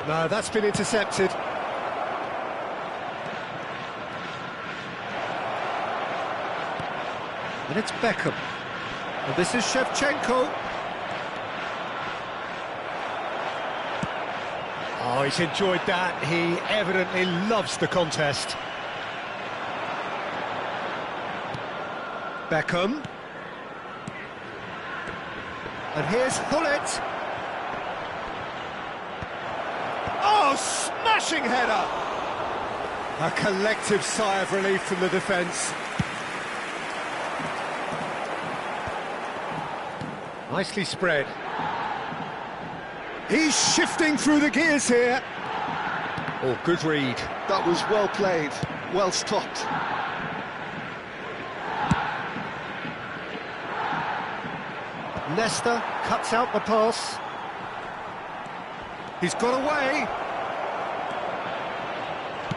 No, that's been intercepted. And it's Beckham. And this is Shevchenko. Oh, he's enjoyed that. He evidently loves the contest. Beckham. And here's Hullet. Oh, smashing header! A collective sigh of relief from the defence. Nicely spread. He's shifting through the gears here. Oh, good read. That was well played, well stopped. Leicester cuts out the pass. He's got away.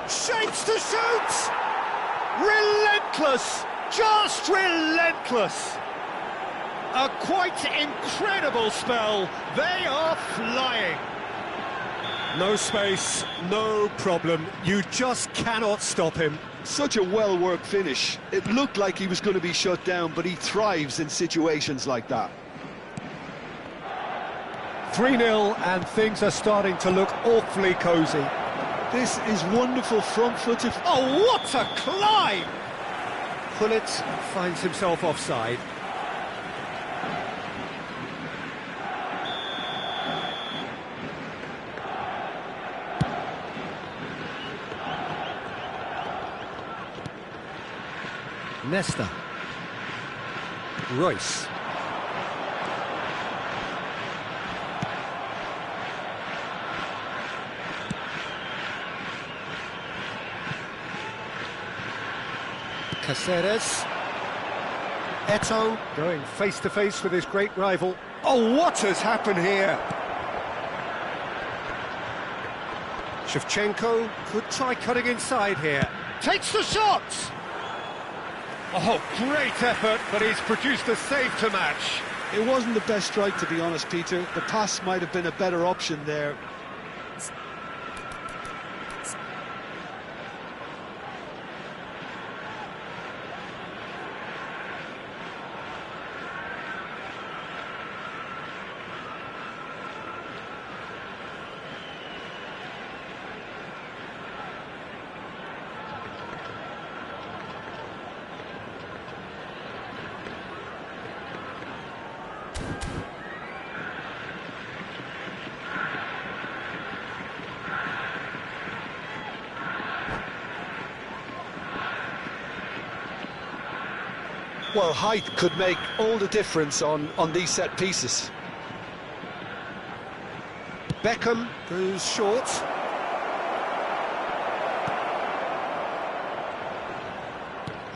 Shapes to shoot! Relentless! Just relentless! A quite incredible spell. They are flying. No space, no problem. You just cannot stop him. Such a well-worked finish. It looked like he was going to be shut down, but he thrives in situations like that. 3-0 and things are starting to look awfully cosy. This is wonderful front-footed... Oh, what a climb! Hullet finds himself offside. Nesta. Royce. Caceres. Eto'o going face-to-face with his great rival. Oh, what has happened here? Shevchenko could try cutting inside here. Takes the shot! Oh, great effort, but he's produced a save to match. It wasn't the best strike, to be honest, Peter. The pass might have been a better option there. Well, height could make all the difference on these set pieces. Beckham goes short.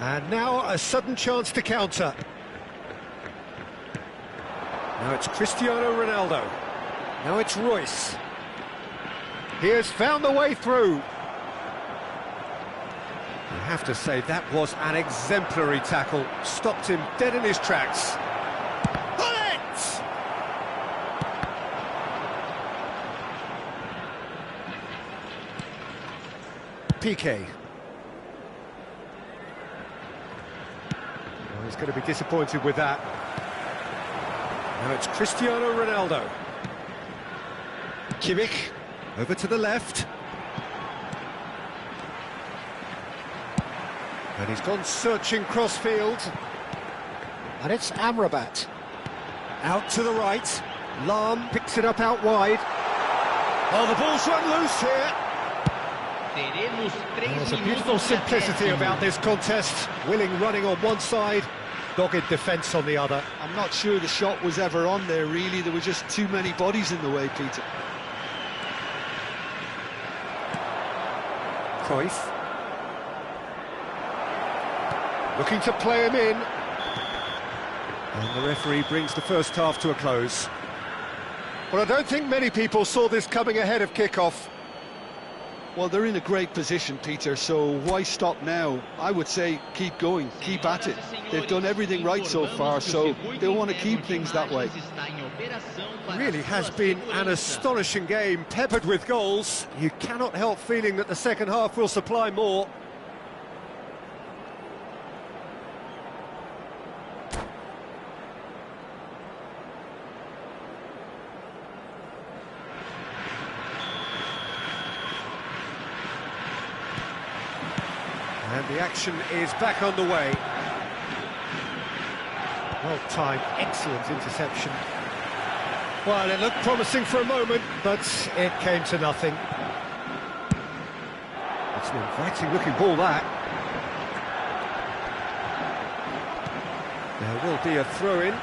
And now a sudden chance to counter. Now it's Cristiano Ronaldo. Now it's Royce. He has found the way through. I have to say, that was an exemplary tackle. Stopped him dead in his tracks. Bullet! PK. Oh, he's going to be disappointed with that. Now it's Cristiano Ronaldo. Kimmich, over to the left. And he's gone searching crossfield. And it's Amrabat. Out to the right. Lahm picks it up out wide. Oh, the ball's run loose here. There's a beautiful simplicity about this contest. Willing running on one side, dogged defence on the other. I'm not sure the shot was ever on there, really. There were just too many bodies in the way, Peter. Cruyff. Looking to play him in. And the referee brings the first half to a close. Well, I don't think many people saw this coming ahead of kick-off. Well, they're in a great position, Peter, so why stop now? I would say keep going, keep at it. They've done everything right so far, so they'll want to keep things that way. Really has been an astonishing game, peppered with goals. You cannot help feeling that the second half will supply more. And the action is back underway. Well-timed, excellent interception. Well, it looked promising for a moment, but it came to nothing. It's an inviting-looking ball, that. There will be a throw-in.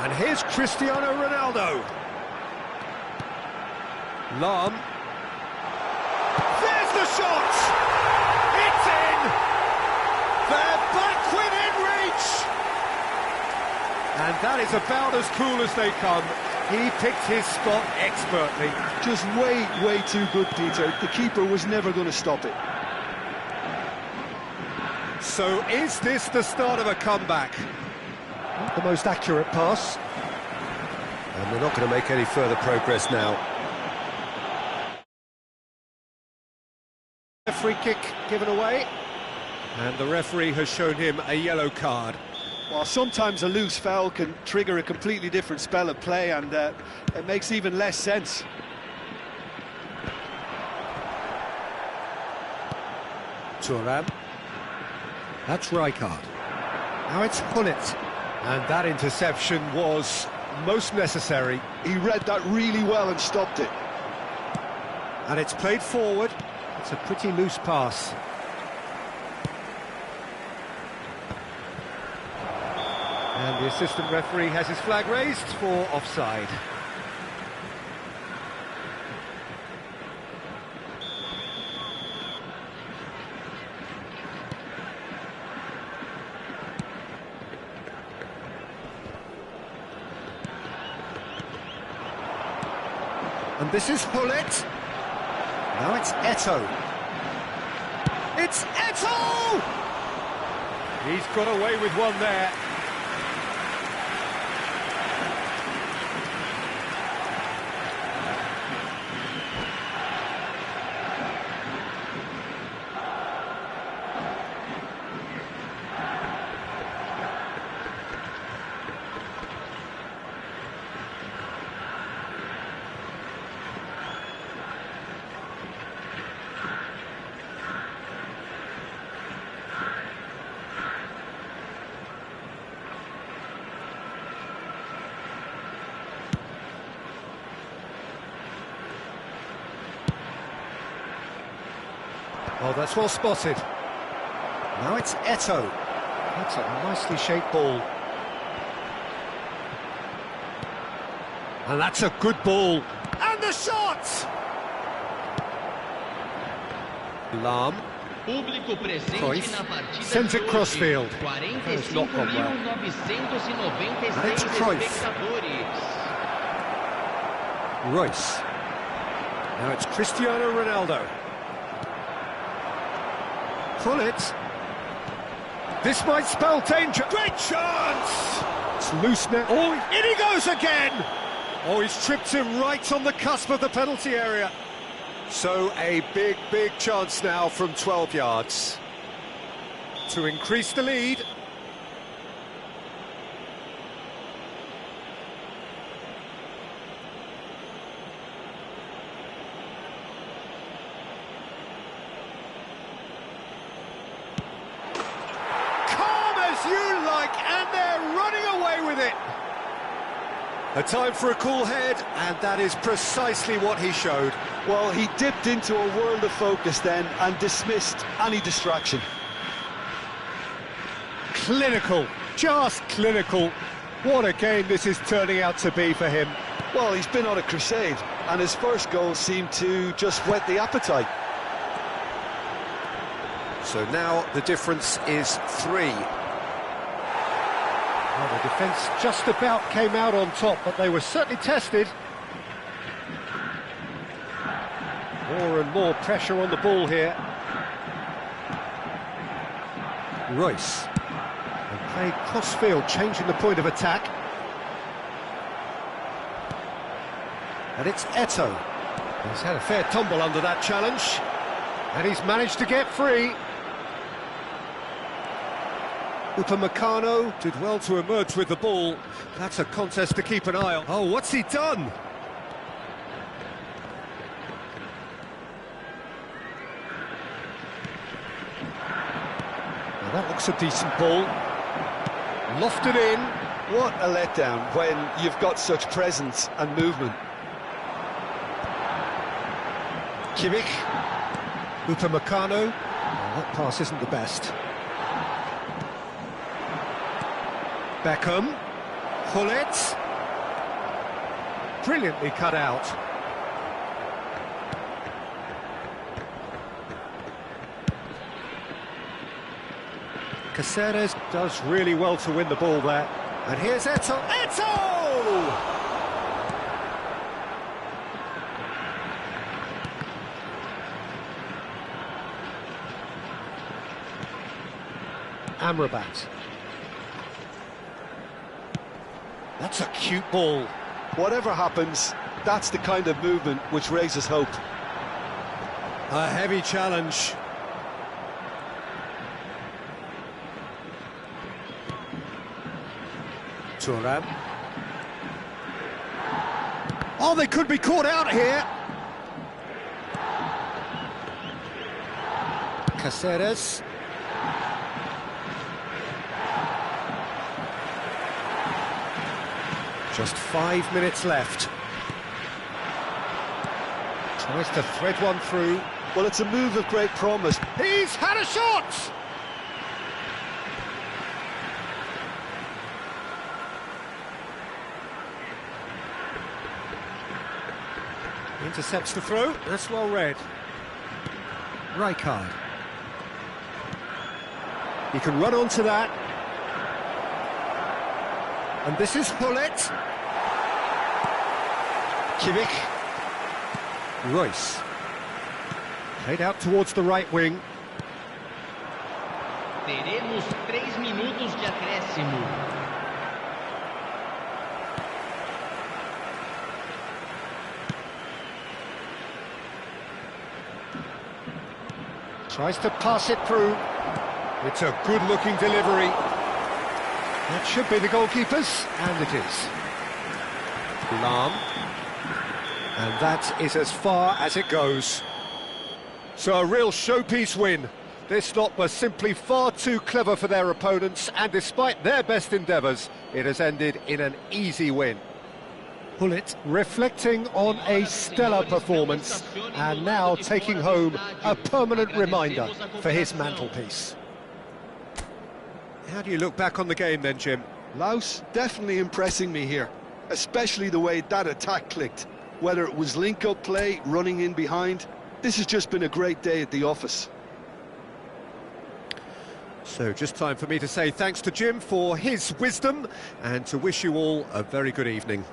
And here's Cristiano Ronaldo. Lahm. There's the shot! It's in! They're back within reach! And that is about as cool as they come. He picked his spot expertly. Just way too good, Peter. The keeper was never going to stop it. So is this the start of a comeback? Not the most accurate pass. And they're not going to make any further progress now. Free kick given away. And the referee has shown him a yellow card. Well, sometimes a loose foul can trigger a completely different spell of play, and it makes even less sense. Thuram. That's Rijkaard. Now it's Gullit. And that interception was most necessary. He read that really well and stopped it. And it's played forward. It's a pretty loose pass. And the assistant referee has his flag raised for offside. And this is Gullit. Now it's Eto'o. It's Eto'o! He's got away with one there. Oh, that's well spotted. Now it's Eto'o. That's a nicely shaped ball. And that's a good ball. And the shot! Lahm. Cruyff sends it crossfield. It's not gone well. And it's Cruyff. Royce. Now it's Cristiano Ronaldo. Gullit. This might spell danger. Great chance! It's loose now. Oh, in he goes again! Oh, he's tripped him right on the cusp of the penalty area. So a big chance now from 12 yards to increase the lead. You like, and they're running away with it. A time for a cool head, and that is precisely what he showed. Well, he dipped into a world of focus then and dismissed any distraction. Clinical, just clinical. What a game this is turning out to be for him. Well, he's been on a crusade, and his first goal seemed to just whet the appetite. So now the difference is 3. Well, the defence just about came out on top, but they were certainly tested. More and more pressure on the ball here. Royce. And played cross-field, changing the point of attack. And it's Eto'o. He's had a fair tumble under that challenge. And he's managed to get free. Upamecano did well to emerge with the ball. That's a contest to keep an eye on. Oh, what's he done? Now that looks a decent ball. Lofted in. What a letdown when you've got such presence and movement. Kimmich. Upamecano. Well, that pass isn't the best. Beckham. Hullet. Brilliantly cut out. Caceres does really well to win the ball there. And here's Eto'o. Eto'o! Amrabat. That's a cute ball. Whatever happens, that's the kind of movement which raises hope. A heavy challenge. Thuram. Oh, they could be caught out here. Caceres. Just 5 minutes left. Tries to thread one through. Well, it's a move of great promise. He's had a shot! Intercepts the throw. That's well read. Rijkaard. He can run onto that. And this is Hullet. Kimmich. Royce. Played out towards the right wing. Teremos 3 minutos de acréscimo. Tries to pass it through. It's a good-looking delivery. That should be the goalkeeper's, and it is. Lahm. And that is as far as it goes. So a real showpiece win. This lot was simply far too clever for their opponents, and despite their best endeavours, it has ended in an easy win. Hullet reflecting on a stellar performance, and now taking home a permanent reminder for his mantelpiece. How do you look back on the game then, Jim? Laos definitely impressing me here, especially the way that attack clicked. Whether it was link-up play, running in behind, this has just been a great day at the office. So just time for me to say thanks to Jim for his wisdom, and to wish you all a very good evening.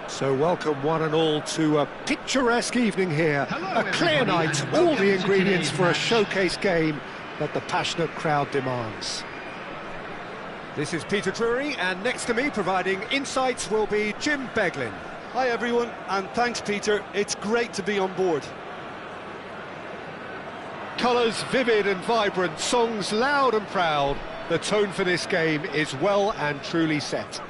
So welcome one and all to a picturesque evening here. Hello, a clear everybody. night, all Welcome the to ingredients today's for a match. showcase game that the passionate crowd demands. This is Peter Drury, and next to me providing insights will be Jim Beglin. Hi everyone, and thanks Peter, it's great to be on board. Colours vivid and vibrant, songs loud and proud. The tone for this game is well and truly set.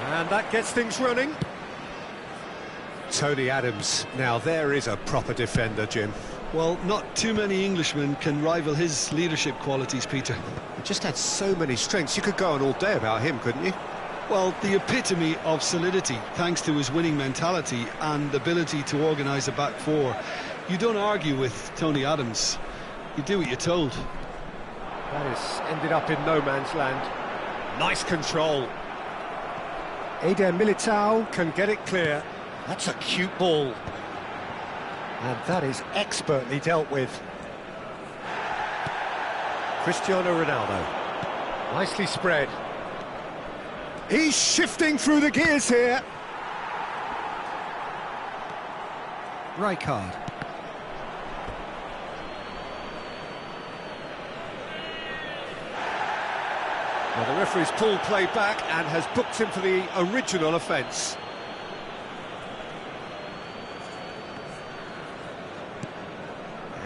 And that gets things running. Tony Adams, now there is a proper defender, Jim. Well, not too many Englishmen can rival his leadership qualities, Peter. He just had so many strengths, you could go on all day about him, couldn't you? Well, the epitome of solidity, thanks to his winning mentality and ability to organise a back four. You don't argue with Tony Adams, you do what you're told. That has ended up in no man's land. Nice control. Eder Militao can get it clear. That's a cute ball. And that is expertly dealt with. Cristiano Ronaldo. Nicely spread. He's shifting through the gears here. Rijkaard. Well, the referee's pulled play back and has booked him for the original offence.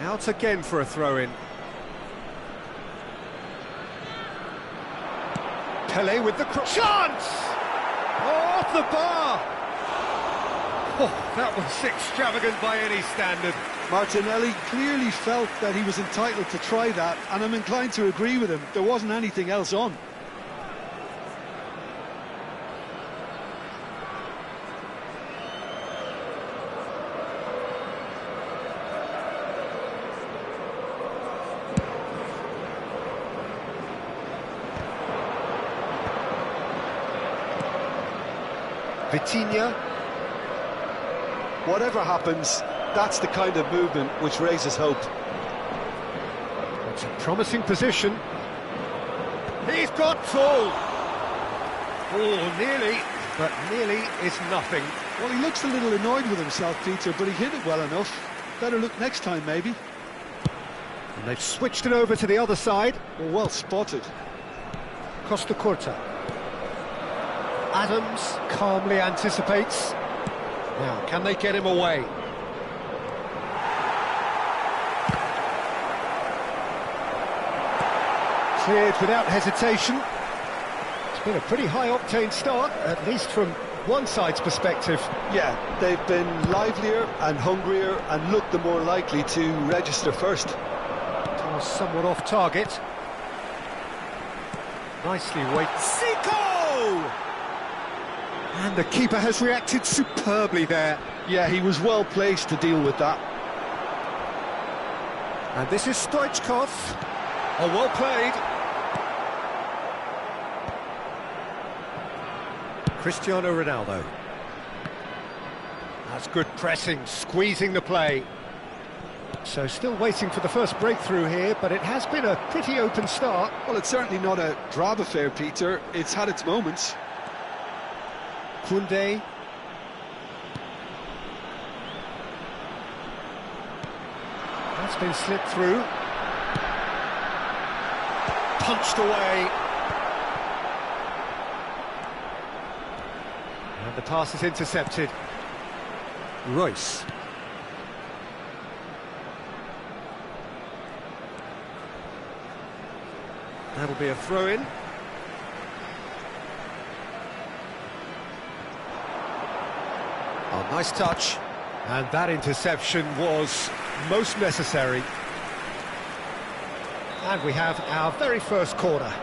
Out again for a throw-in. Pele with the chance! Oh, off the bar! Oh, that was extravagant by any standard. Martinelli clearly felt that he was entitled to try that, and I'm inclined to agree with him. There wasn't anything else on. Vitinha. Whatever happens, that's the kind of movement which raises hope. It's a promising position. He's got full. Oh, nearly, but nearly is nothing. Well, he looks a little annoyed with himself, Peter, but he hit it well enough. Better look next time, maybe. And they've switched it over to the other side. Well spotted. Costa Curta. Adams calmly anticipates. Now, can they get him away? Cleared without hesitation. It's been a pretty high-octane start, at least from one side's perspective. Yeah, they've been livelier and hungrier and looked the more likely to register first. It was somewhat off target. Nicely weighted. Zico! And the keeper has reacted superbly there. Yeah, he was well placed to deal with that. And this is Stoichkov. Oh, well played. Cristiano Ronaldo. That's good pressing, squeezing the play. So still waiting for the first breakthrough here, but it has been a pretty open start. Well, it's certainly not a drab affair, Peter. It's had its moments. Koundé. That's been slipped through. Punched away. And the pass is intercepted. Royce. That'll be a throw-in. Oh, nice touch. And that interception was most necessary. And we have our very first corner.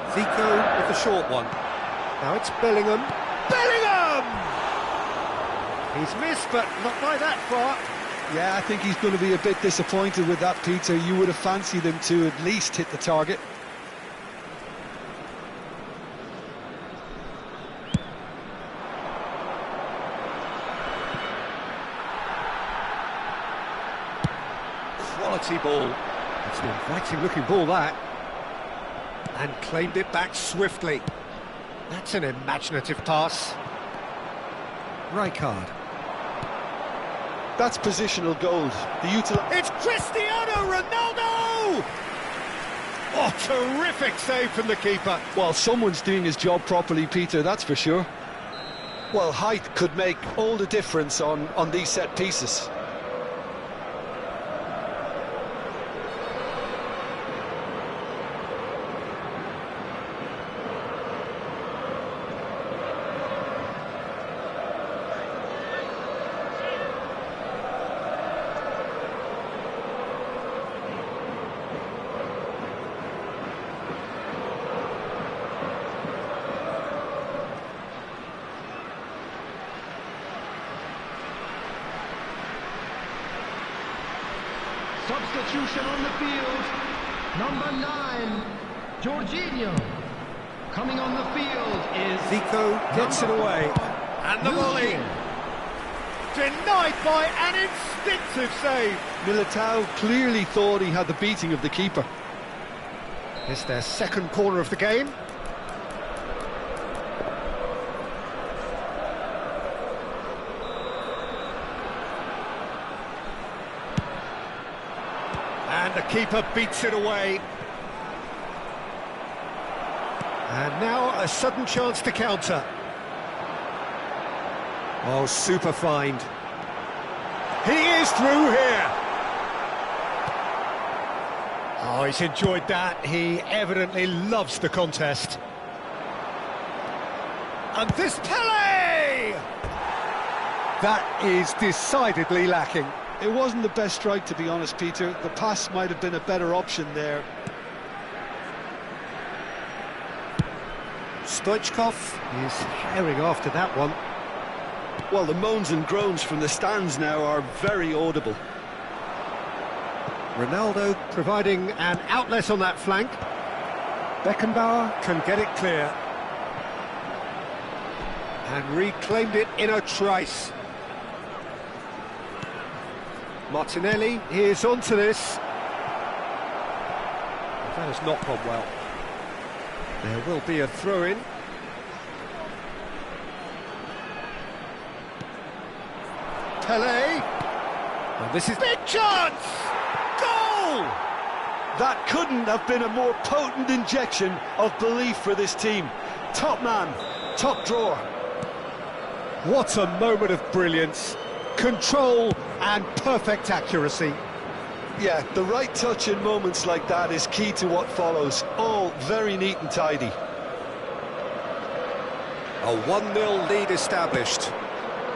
Zico with the short one. Now it's Bellingham. Bellingham! He's missed, but not by that far. Yeah, I think he's going to be a bit disappointed with that, Peter. You would have fancied him to at least hit the target. Quality ball. It's an inviting looking ball, that. And claimed it back swiftly. That's an imaginative pass. Rijkaard. That's positional gold. It's Cristiano Ronaldo! Oh, terrific save from the keeper. Well, someone's doing his job properly, Peter, that's for sure. Well, height could make all the difference on these set pieces. Substitution on the field, number 9, Jorginho. Coming on the field is... Zico gets it away. And the volley. Denied by an instinctive save. Militao clearly thought he had the beating of the keeper. It's their second corner of the game. And the keeper beats it away. And now a sudden chance to counter. Oh, super find. He is through here. Oh, he's enjoyed that. He evidently loves the contest. And this Pele! That is decidedly lacking. It wasn't the best strike, to be honest, Peter. The pass might have been a better option there. Stoichkov is herring after that one. Well, the moans and groans from the stands now are very audible. Ronaldo providing an outlet on that flank. Beckenbauer can get it clear. And reclaimed it in a trice. Martinelli is onto this. That has not gone well. There will be a throw-in. Pele. And this is big chance! Goal! That couldn't have been a more potent injection of belief for this team. Top man, top drawer. What a moment of brilliance. Control and perfect accuracy. Yeah, the right touch in moments like that is key to what follows. All very neat and tidy. A 1-0 lead established.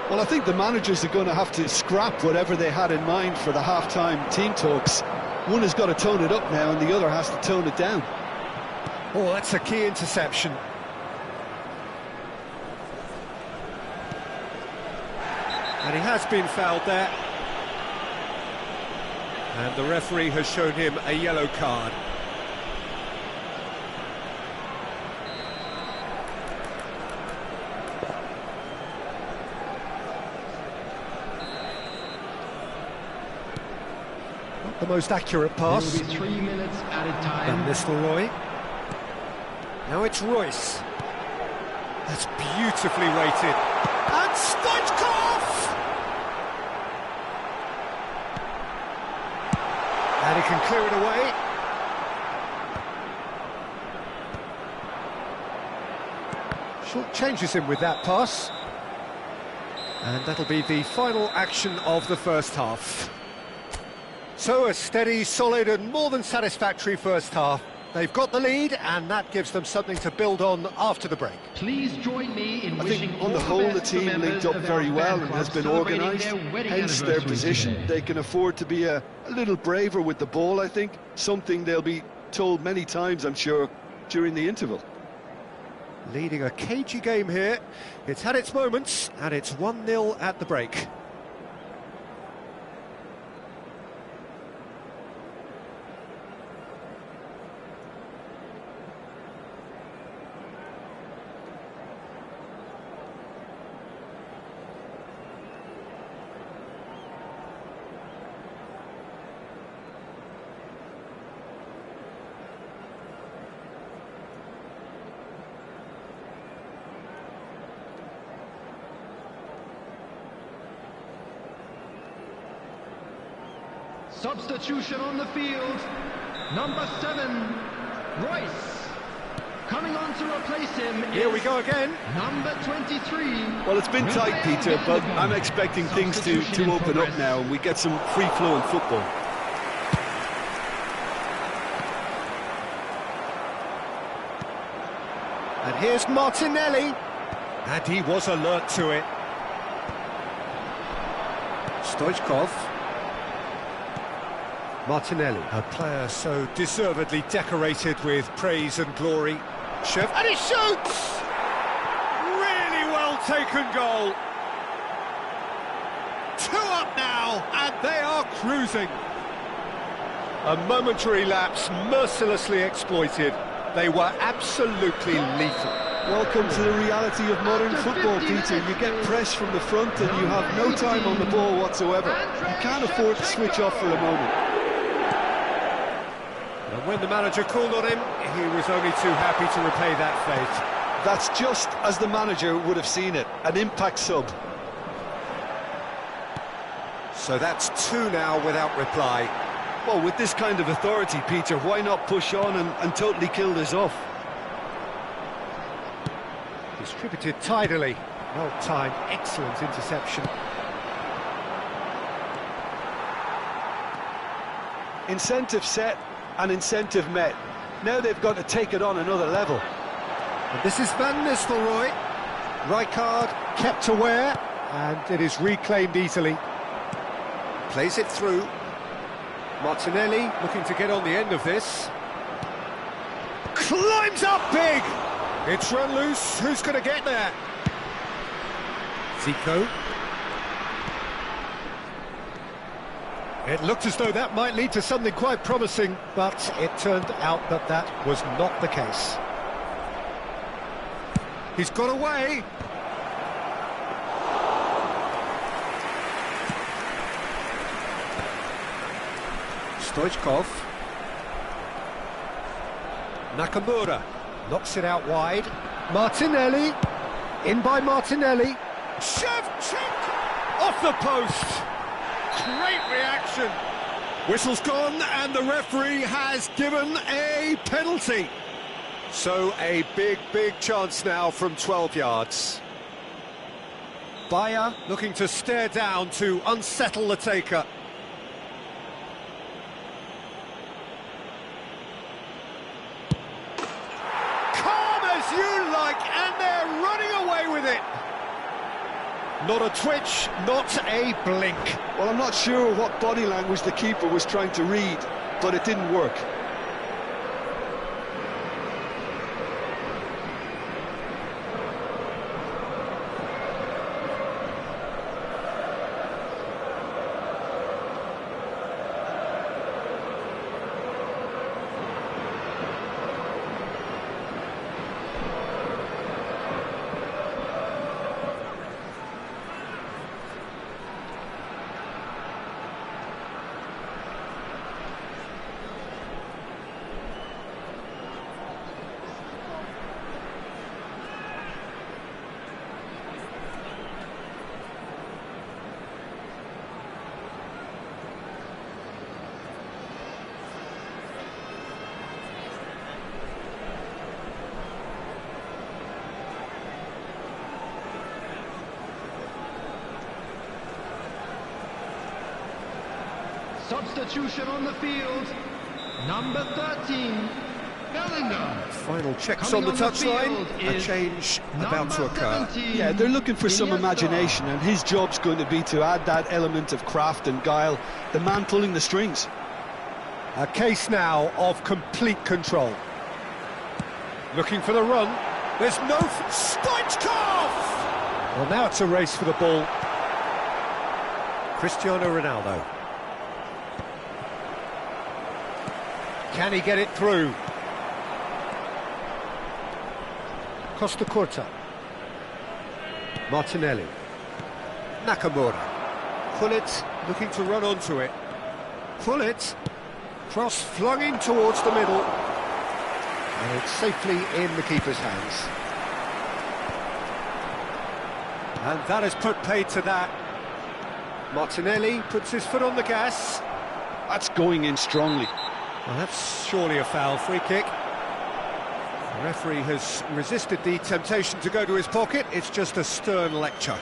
Well, I think the managers are going to have to scrap whatever they had in mind for the half-time team talks. One has got to tone it up now and the other has to tone it down. Oh, that's a key interception. And he has been fouled there. And the referee has shown him a yellow card. Not the most accurate pass. There will be 3 minutes added time. Van Nistelrooy. Now it's Royce. That's beautifully weighted. And Stoichkov! And he can clear it away. Short changes him with that pass. And that'll be the final action of the first half. So a steady, solid and more than satisfactory first half. They've got the lead and that gives them something to build on after the break. Please join me in I wishing think on the whole the team linked up very well and has been organised, hence their position. They can afford to be a little braver with the ball, I think. Something they'll be told many times, I'm sure, during the interval. Leading a cagey game here. It's had its moments and it's 1-0 at the break. Substitution on the field. Number 7, Royce. Coming on to replace him. Here we go again. Number 23. Well, it's been tight, Peter, but I'm expecting things to open up now and we get some free-flowing football. And here's Martinelli. And he was alert to it. Stoichkov. Martinelli, a player so deservedly decorated with praise and glory. Chef, and he shoots! Really well taken goal. 2 up now, and they are cruising. A momentary lapse mercilessly exploited. They were absolutely lethal. Welcome to the reality of modern football, Peter. You get press from the front and you have no time on the ball whatsoever. You can't afford to switch off for a moment. And when the manager called on him, he was only too happy to repay that fate. That's just as the manager would have seen it, an impact sub. So that's 2 now without reply. Well, with this kind of authority, Peter, why not push on and totally kill this off? Distributed tidily. Well-timed, excellent interception. Incentive set and incentive met. Now they've got to take it on another level. And this is Van Nistelrooy. Rijkaard kept aware, and it is reclaimed easily. Plays it through. Martinelli looking to get on the end of this. Climbs up big! It's run loose. Who's going to get there? Zico. It looked as though that might lead to something quite promising, but it turned out that that was not the case. He's got away. Stoichkov. Nakamura knocks it out wide. Martinelli. In by Martinelli. Shevchenko! Off the post. Great reaction. Whistle's gone and the referee has given a penalty. So a big chance now from 12 yards. Bayer looking to stare down to unsettle the taker. Calm as you like, and they're running away with it. Not a twitch, not a blink. Well, I'm not sure what body language the keeper was trying to read, but it didn't work. Substitution on the field, number 13, Bellingham. Final checks on the touchline, a change about to occur. Yeah, they're looking for some imagination, and his job's going to be to add that element of craft and guile, the man pulling the strings. A case now of complete control. Looking for the run. There's no... Stoichkov! Well, now it's a race for the ball. Cristiano Ronaldo. Can he get it through? Costa Curta. Martinelli. Nakamura. Gullit looking to run onto it. Gullit. Cross flung in towards the middle. And it's safely in the keeper's hands. And that has put paid to that. Martinelli puts his foot on the gas. That's going in strongly. Well, that's surely a foul. Free kick. The referee has resisted the temptation to go to his pocket. It's just a stern lecture.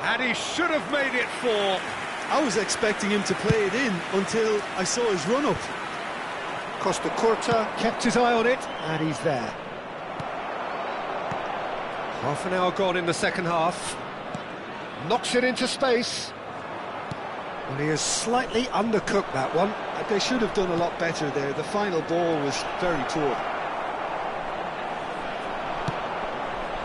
And he should have made it 4. I was expecting him to play it in until I saw his run-up. Costa Curta kept his eye on it, and he's there. Half an hour gone in the second half. Knocks it into space. Well, he has slightly undercooked that one. They should have done a lot better there. The final ball was very poor.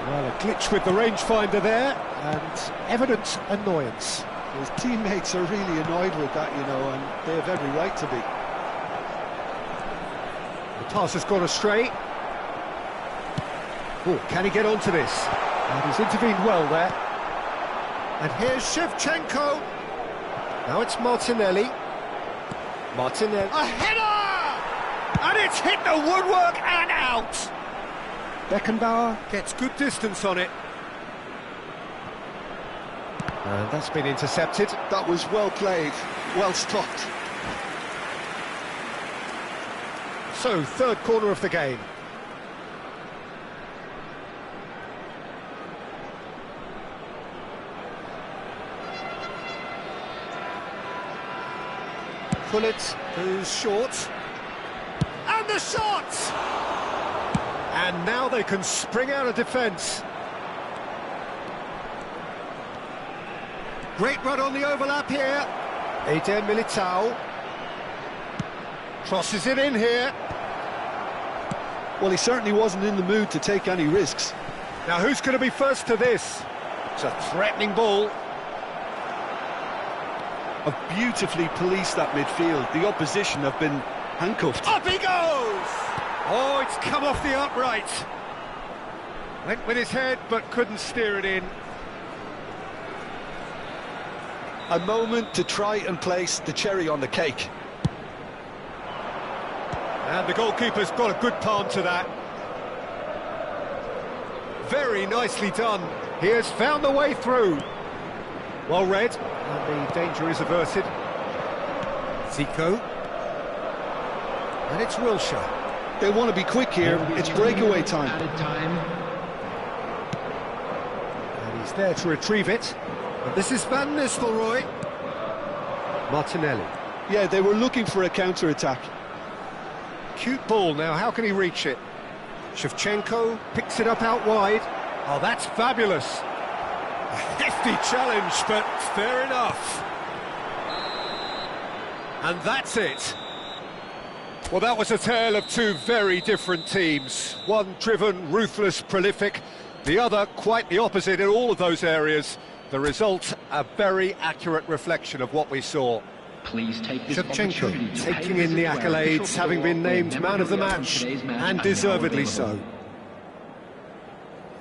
Well, a glitch with the rangefinder there, and evident annoyance. His teammates are really annoyed with that, you know, and they have every right to be. The pass has gone astray. Oh, can he get onto this? And he's intervened well there. And here's Shevchenko. Now it's Martinelli. Martinelli. A header! And it's hit the woodwork and out. Beckenbauer gets good distance on it. And that's been intercepted. That was well played, well stopped. So, third corner of the game. Gullit goes short. And the shot! And now they can spring out of defence. Great run on the overlap here. Eder Militao. Crosses it in here. Well, he certainly wasn't in the mood to take any risks. Now who's going to be first to this? It's a threatening ball. Have beautifully policed that midfield. The opposition have been handcuffed. Up he goes! Oh, it's come off the upright. Went with his head, but couldn't steer it in. A moment to try and place the cherry on the cake. And the goalkeeper's got a good palm to that. Very nicely done. He has found the way through. Well read, and the danger is averted. Zico. And it's Wilshere. They want to be quick here. It's breakaway time. And he's there to retrieve it. And this is Van Nistelrooy. Martinelli. Yeah, they were looking for a counter-attack. Cute ball now, how can he reach it? Shevchenko picks it up out wide. Oh, that's fabulous. A hefty challenge, but fair enough. And that's it. Well, that was a tale of two very different teams. One driven, ruthless, prolific. The other quite the opposite in all of those areas. The result, a very accurate reflection of what we saw. Please take this Shevchenko taking in the accolades, having been named man of the match, and deservedly so.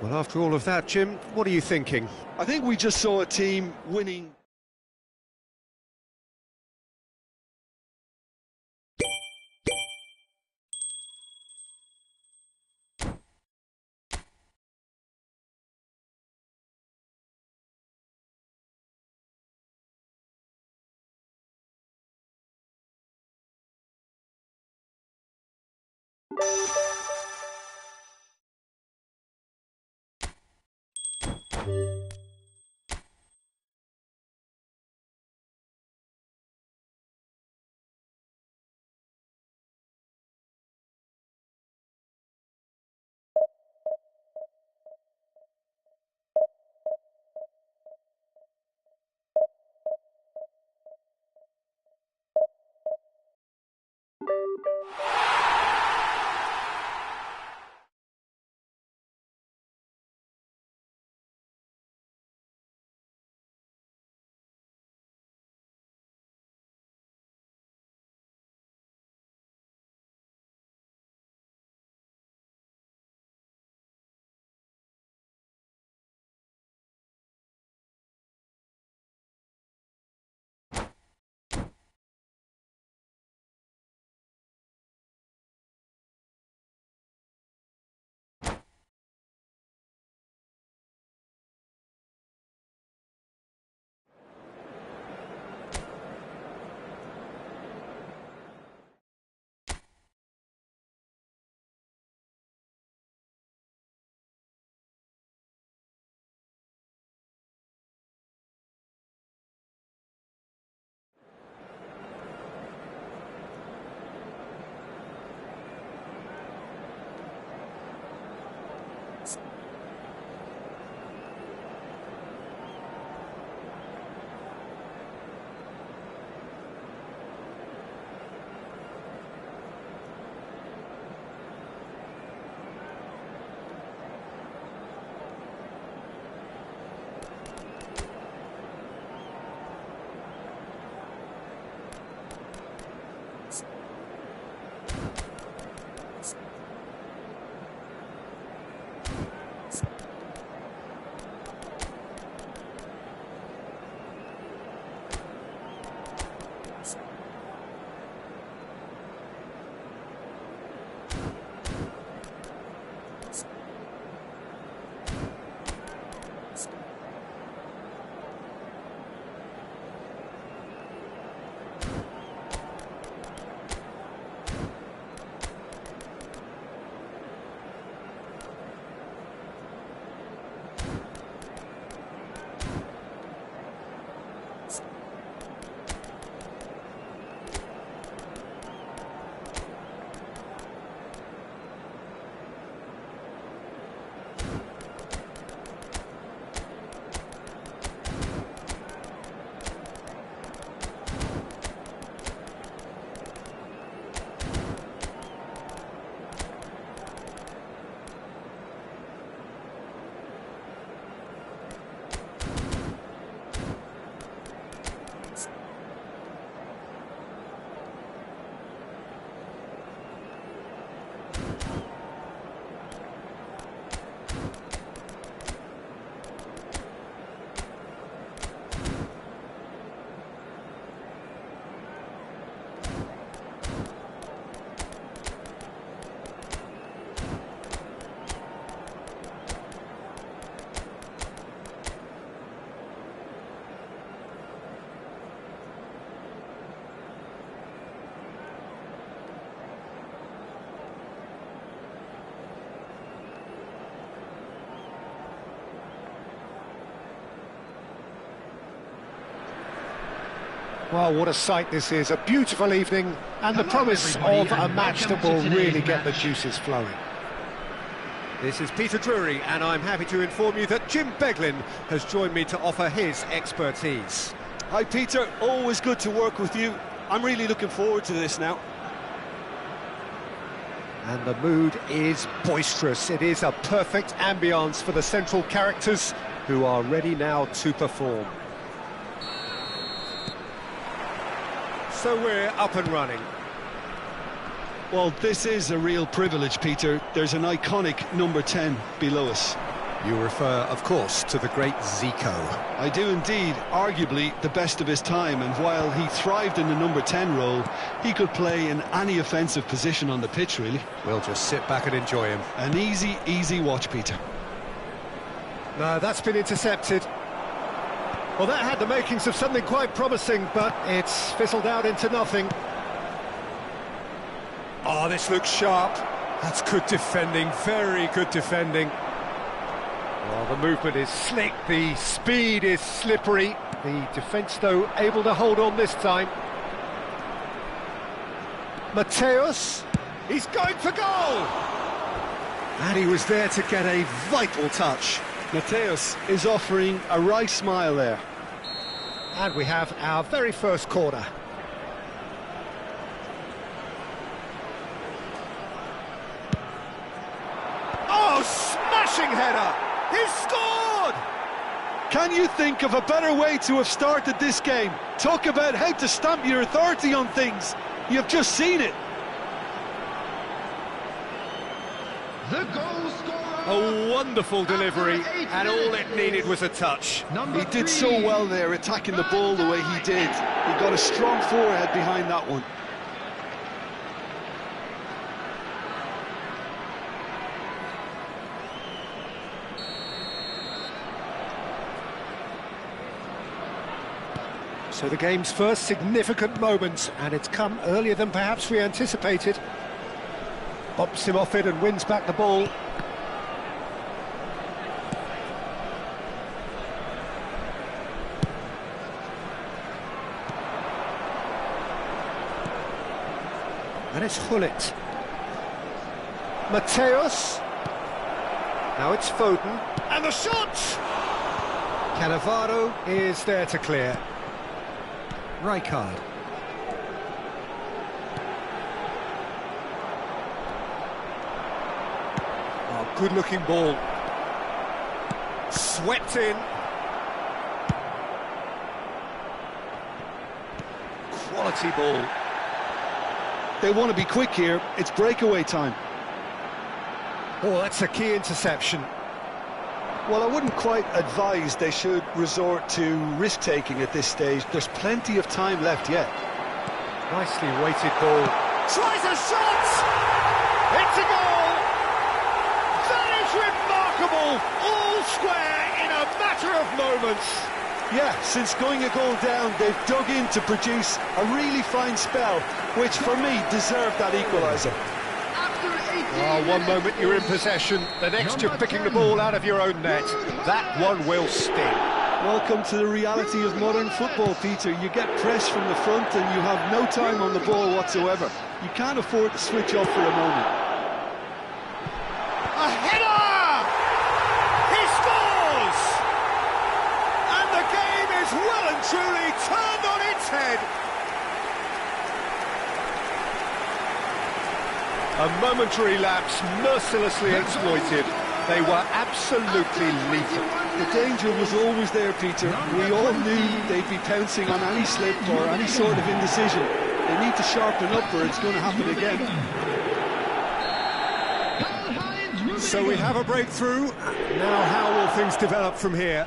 Well, after all of that, Jim, what are you thinking? I think we just saw a team winning. Well, what a sight this is. A beautiful evening and the promise of a match that will really get the juices flowing. This is Peter Drury, and I'm happy to inform you that Jim Beglin has joined me to offer his expertise. Hi, Peter. Always good to work with you. I'm really looking forward to this now. And the mood is boisterous. It is a perfect ambience for the central characters who are ready now to perform. So we're up and running. Well, this is a real privilege, Peter. There's an iconic number 10 below us. You refer, of course, to the great Zico. I do indeed, arguably the best of his time, and while he thrived in the number 10 role, he could play in any offensive position on the pitch, really. We'll just sit back and enjoy him. An easy watch, Peter. No, that's been intercepted. Well, that had the makings of something quite promising, but it's fizzled out into nothing. Oh, this looks sharp. That's good defending, very good defending. Well, the movement is slick, the speed is slippery. The defence, though, able to hold on this time. Mateus, he's going for goal! And he was there to get a vital touch. Mateus is offering a wry smile there. And we have our very first corner. Oh, smashing header! He's scored! Can you think of a better way to have started this game? Talk about how to stamp your authority on things. You've just seen it. The goal scorer. A wonderful delivery, and all it needed was a touch. He did so well there, attacking the ball the way he did. He got a strong forehead behind that one. So the game's first significant moment, and it's come earlier than perhaps we anticipated. Bops him off it and wins back the ball. And it's Hullet. Mateus. Now it's Foden. And the shot! Cannavaro is there to clear. Rijkaard. Oh, good-looking ball. Swept in. Quality ball. They want to be quick here. It's breakaway time. Oh, that's a key interception. Well, I wouldn't quite advise they should resort to risk-taking at this stage. There's plenty of time left yet. Nicely weighted ball. Tries a shot! It's a goal! That is remarkable! All square in a matter of moments. Yeah, since going a goal down, they've dug in to produce a really fine spell, which for me deserved that equaliser. Oh, one moment you're in possession, the next you're picking the ball out of your own net. That one will sting. Welcome to the reality of modern football, Peter. You get pressed from the front and you have no time on the ball whatsoever. You can't afford to switch off for a moment. A header! He scores! And the game is well and truly turned on its head. A momentary lapse mercilessly exploited. They were absolutely lethal. The danger was always there, Peter. We all knew they'd be pouncing on any slip or any sort of indecision. They need to sharpen up or it's going to happen again. So we have a breakthrough. Now how will things develop from here?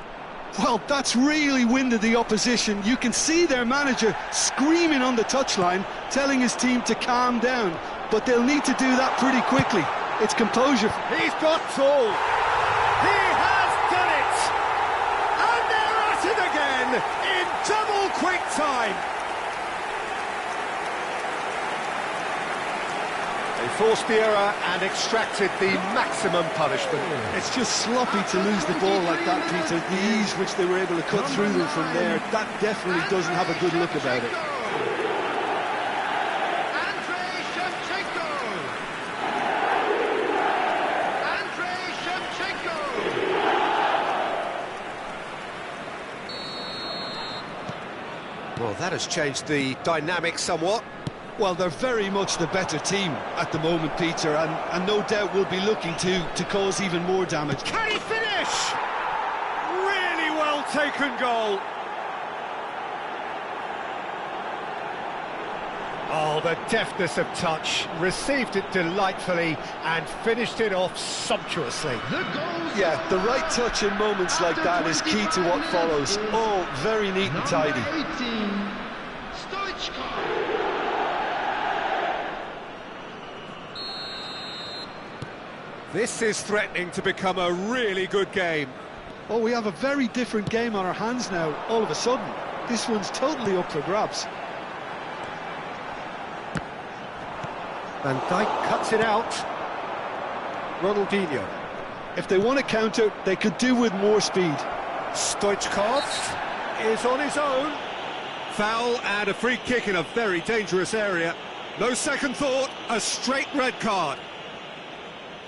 Well, that's really winded the opposition. You can see their manager screaming on the touchline, telling his team to calm down. But they'll need to do that pretty quickly. It's composure. He's got all. He has done it! And they're at it again in double quick time. They forced the error and extracted the maximum punishment. It's just sloppy to lose the ball like that, Peter. The ease which they were able to cut through them from there, that definitely doesn't have a good look about it. Well, that has changed the dynamic somewhat. Well, they're very much the better team at the moment, Peter, and no doubt will be looking to cause even more damage. Can he finish? Really well taken goal. Oh, the deftness of touch. Received it delightfully and finished it off sumptuously. Yeah, the right touch in moments like that is key to what follows. All very neat and tidy. This is threatening to become a really good game. Oh, we have a very different game on our hands now, all of a sudden. This one's totally up for grabs. Van Dijk cuts it out. Ronaldinho. If they want to counter, they could do with more speed. Stoichkov is on his own. Foul and a free kick in a very dangerous area. No second thought, a straight red card.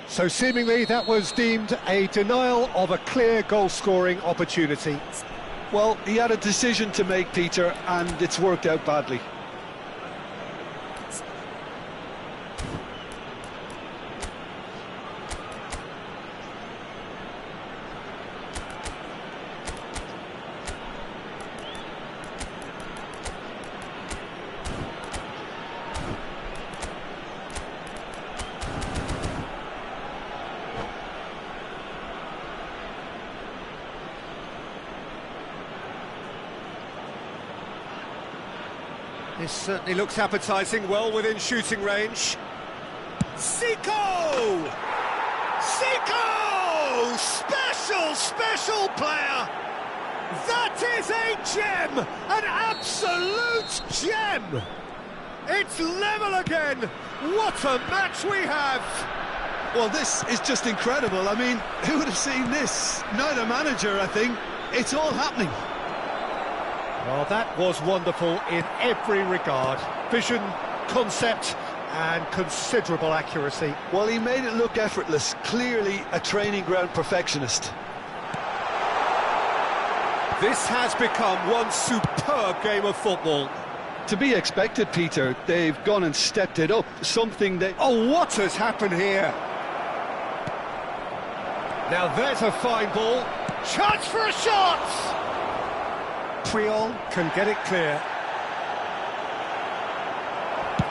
So seemingly that was deemed a denial of a clear goal-scoring opportunity. Well, he had a decision to make, Peter, and it's worked out badly. This certainly looks appetising, well within shooting range. Zico! Zico! Special player! That is a gem! An absolute gem! It's level again! What a match we have! Well, this is just incredible. I mean, who would have seen this? Neither manager, I think. It's all happening. Well, that was wonderful in every regard. Vision, concept, and considerable accuracy. Well, he made it look effortless. Clearly a training ground perfectionist. This has become one superb game of football. To be expected, Peter. They've gone and stepped it up. Something that... Oh, what has happened here? Now there's a fine ball. Chance for a shot! Triol can get it clear.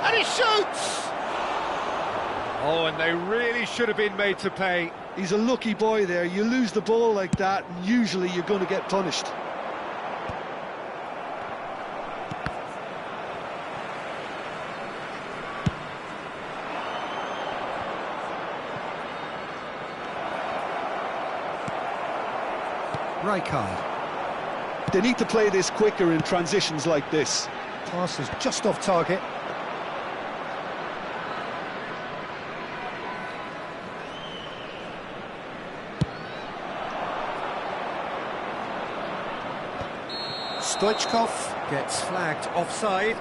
And he shoots! Oh, and they really should have been made to pay. He's a lucky boy there. You lose the ball like that, and usually you're going to get punished. Rijkaard. They need to play this quicker in transitions like this. Pass is just off target. Stoichkov gets flagged offside.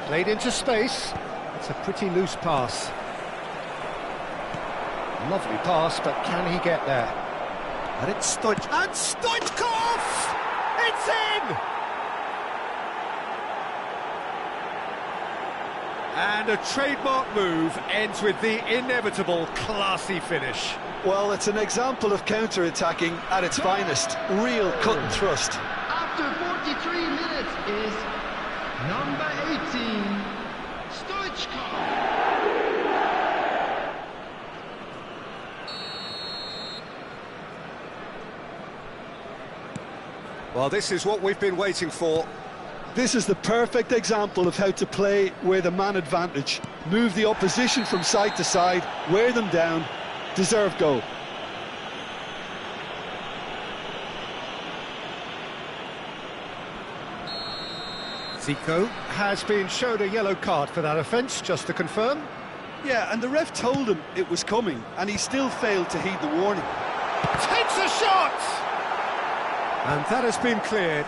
Played into space. It's a pretty loose pass. Lovely pass, but can he get there? And it's Stoichkov! It's in! And a trademark move ends with the inevitable classy finish. Well, it's an example of counter-attacking at its finest. Real cut and thrust. After 43 minutes is number 18, Stoichkov. Well, this is what we've been waiting for. This is the perfect example of how to play with a man advantage. move the opposition from side to side, wear them down, deserved goal. Zico has been shown a yellow card for that offence, just to confirm. Yeah, and the ref told him it was coming, and he still failed to heed the warning. Takes a shot! And that has been cleared.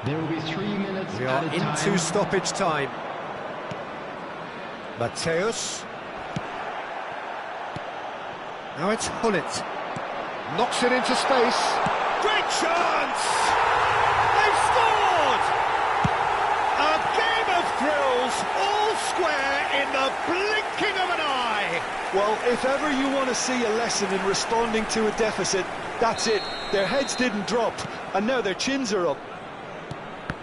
There will be 3 minutes. We are into stoppage time. Mateus. Now it's Hullet. Knocks it into space. Great chance! They've scored! A game of thrills, all square in the blinking of an eye. Well, if ever you want to see a lesson in responding to a deficit, that's it. Their heads didn't drop, and now their chins are up.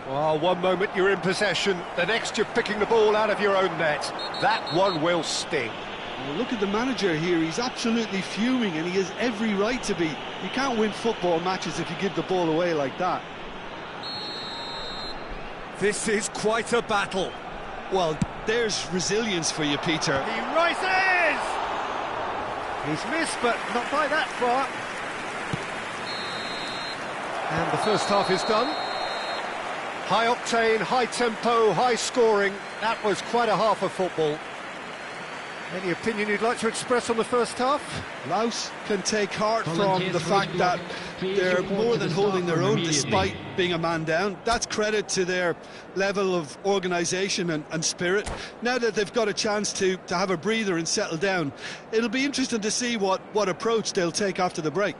Well, one moment you're in possession, the next you're picking the ball out of your own net. That one will sting. Well, look at the manager here, he's absolutely fuming, and he has every right to be. You can't win football matches if you give the ball away like that. This is quite a battle. Well, there's resilience for you, Peter. He rises! He's missed, but not by that far. And the first half is done. High octane, high tempo, high scoring. That was quite a half of football. Any opinion you'd like to express on the first half? Laos can take heart from the fact that they're more than holding their own despite being a man down. That's credit to their level of organisation and spirit. Now that they've got a chance to have a breather and settle down, it'll be interesting to see what approach they'll take after the break.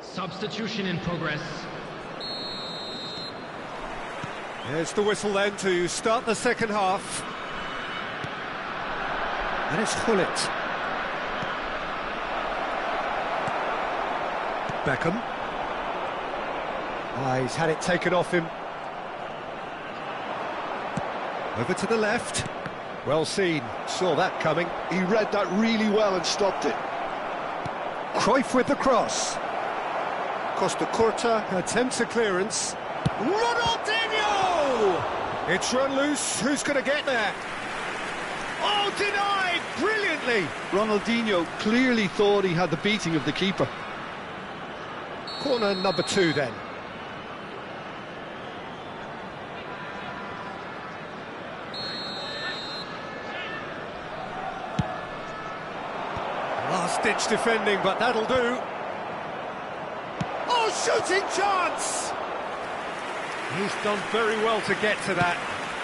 Substitution in progress. There's the whistle then to start the second half. And it's Hullet. Beckham. He's had it taken off him. Over to the left. Well seen, saw that coming. He read that really well and stopped it. Cruyff with the cross. Costa Curta attempts a clearance. Ronaldinho! It's run loose, who's going to get there? Oh, denied brilliantly! Ronaldinho clearly thought he had the beating of the keeper. Corner number 2 then. Last-ditch defending, but that'll do. Oh, shooting chance! He's done very well to get to that.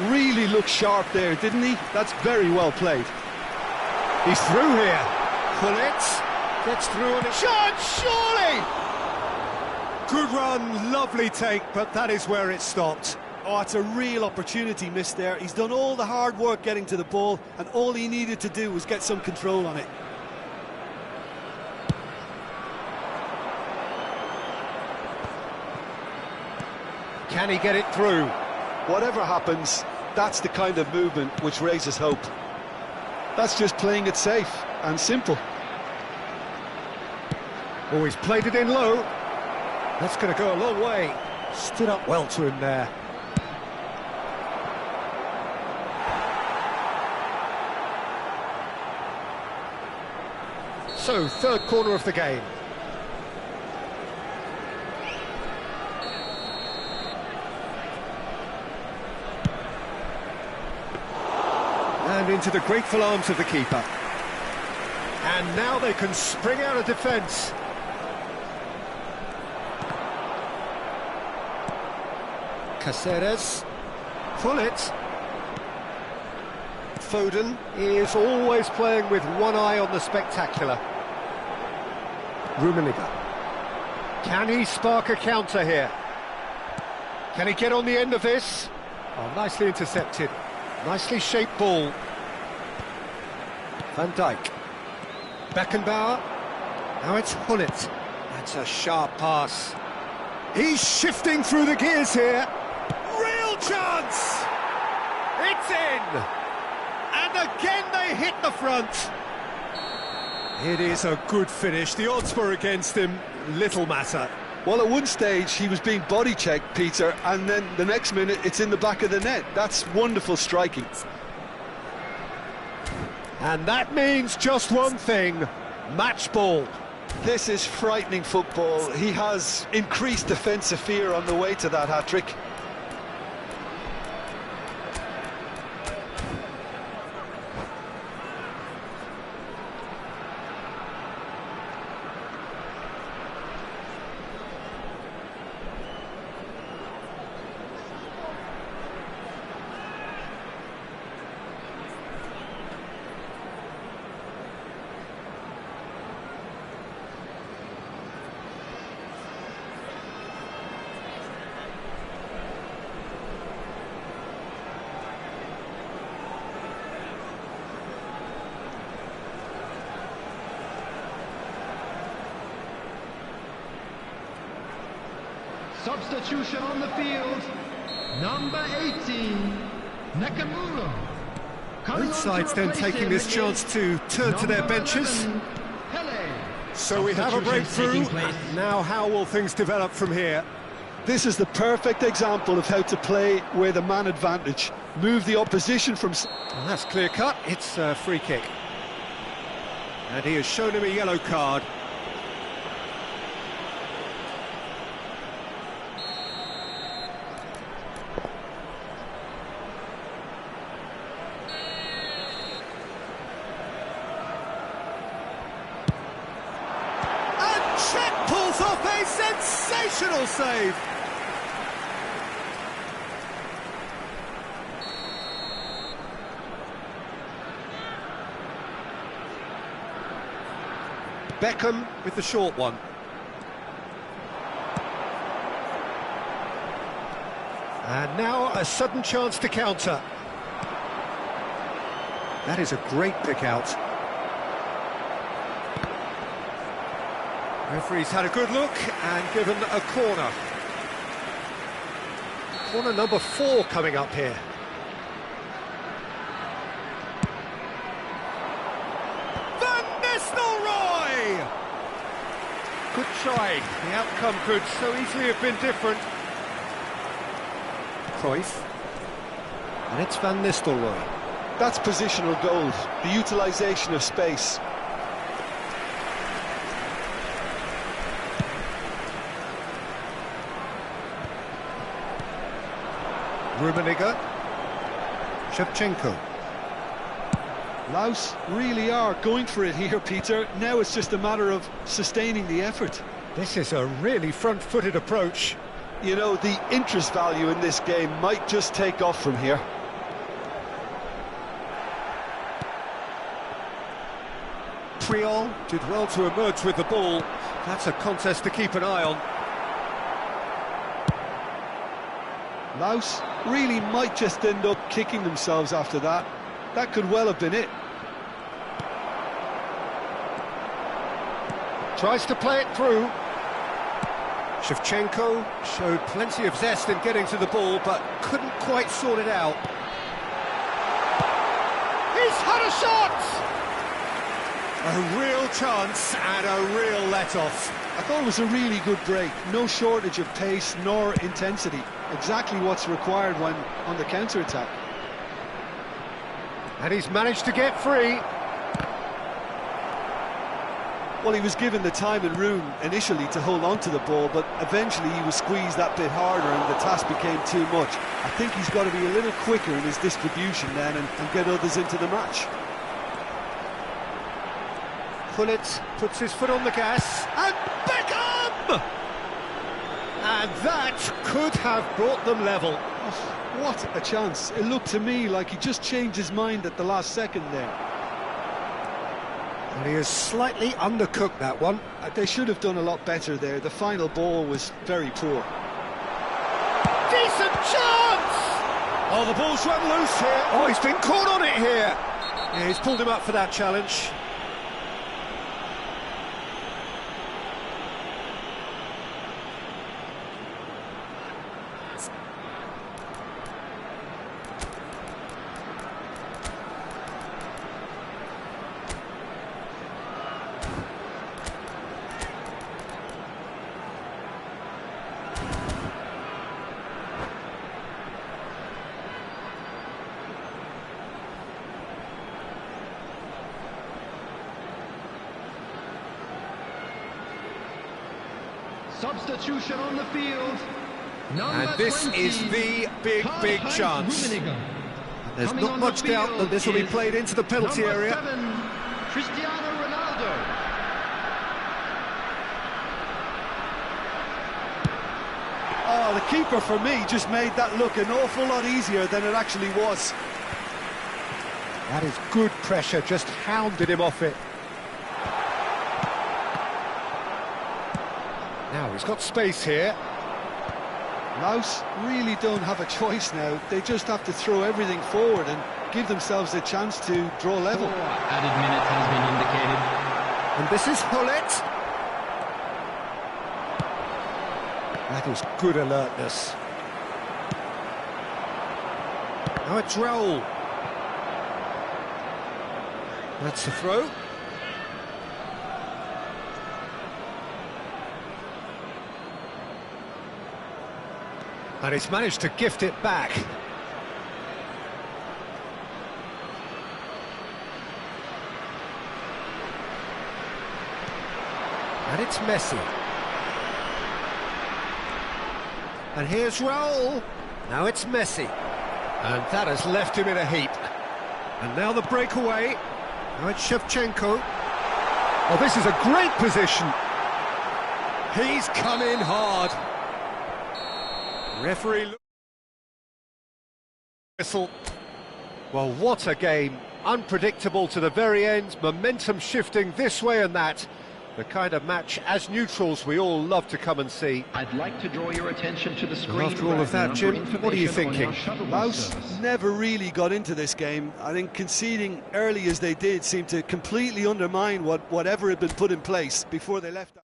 Really looked sharp there, didn't he? That's very well played. He's through here. Hullet gets through on it. Shot, surely! Good run, lovely take, but that is where it stopped. Oh, it's a real opportunity missed there. He's done all the hard work getting to the ball, and all he needed to do was get some control on it. Can he get it through? Whatever happens, that's the kind of movement which raises hope. That's just playing it safe and simple. Oh, he's played it in low. That's going to go a long way. Stood up well to him there. So, third corner of the game. And into the grateful arms of the keeper. And now they can spring out of defence. Caceres. Hullet. Foden is always playing with one eye on the spectacular. Rummenigge. Can he spark a counter here? Can he get on the end of this? Oh, nicely intercepted. Nicely shaped ball. Van Dijk. Beckenbauer. Now it's Hullet. That's a sharp pass. He's shifting through the gears here. Real chance! It's in! And again they hit the front. It is a good finish. The odds were against him. Little matter. Well, at one stage he was being body checked, Peter, and then the next minute it's in the back of the net. That's wonderful striking. And that means just one thing, match ball. This is frightening football. He has increased defensive fear on the way to that hat-trick. Substitution on the field, number 18, Nakamura. Both sides then taking this chance to turn to their benches. So we have a breakthrough. Now how will things develop from here? This is the perfect example of how to play with a man advantage. Move the opposition from... Well, that's clear cut. It's a free kick. And he has shown him a yellow card. Pulls off a sensational save. Beckham with the short one. And now a sudden chance to counter. That is a great pick out. Referee's had a good look and given a corner. Corner number 4 coming up here. Van Nistelrooy! Good try. The outcome could so easily have been different. Cruyff. And it's Van Nistelrooy. That's positional goals, the utilisation of space. Rummenigge. Shevchenko. Laos really are going for it here, Peter. Now it's just a matter of sustaining the effort. This is a really front-footed approach. You know, the interest value in this game might just take off from here. Puyol did well to emerge with the ball. That's a contest to keep an eye on. Laos really might just end up kicking themselves after that. That could well have been it. Tries to play it through. Shevchenko showed plenty of zest in getting to the ball, but couldn't quite sort it out. He's had a shot! A real chance and a real let-off. I thought it was a really good break. No shortage of pace nor intensity. Exactly what's required when on the counter-attack. And he's managed to get free. Well, he was given the time and room initially to hold on to the ball, but eventually he was squeezed that bit harder and the task became too much. I think he's got to be a little quicker in his distribution then and get others into the match. Hullet puts his foot on the gas, and Beckham! And that could have brought them level. Oh, what a chance. It looked to me like he just changed his mind at the last second there. And he has slightly undercooked that one. They should have done a lot better there. The final ball was very poor. Decent chance! Oh, the ball's run loose here. Oh, he's been caught on it here. Yeah, he's pulled him up for that challenge. Substitution on the field. Number And this 20, is the big chance. There's Coming not on much the doubt field that this will be is played into the penalty number area. 7, Cristiano Ronaldo. Oh, the keeper, for me, just made that look an awful lot easier than it actually was. That is good pressure, just hounded him off it. Now he's got space here. Laos really don't have a choice now. They just have to throw everything forward and give themselves a chance to draw level. Added minutes has been indicated. And this is Hullet. That is good alertness. Now it's Raul. That's the throw. And he's managed to gift it back. And it's Messi. And here's Raul. Now it's Messi. And that has left him in a heap. And now the breakaway. Now it's Shevchenko. Oh, this is a great position. He's come in hard. Referee whistle. Well, what a game. Unpredictable to the very end. Momentum shifting this way and that. The kind of match, as neutrals, we all love to come and see. I'd like to draw your attention to the screen. And after all of that, Jim, what are you thinking? Laos never really got into this game. I think conceding early as they did seemed to completely undermine whatever had been put in place before they left.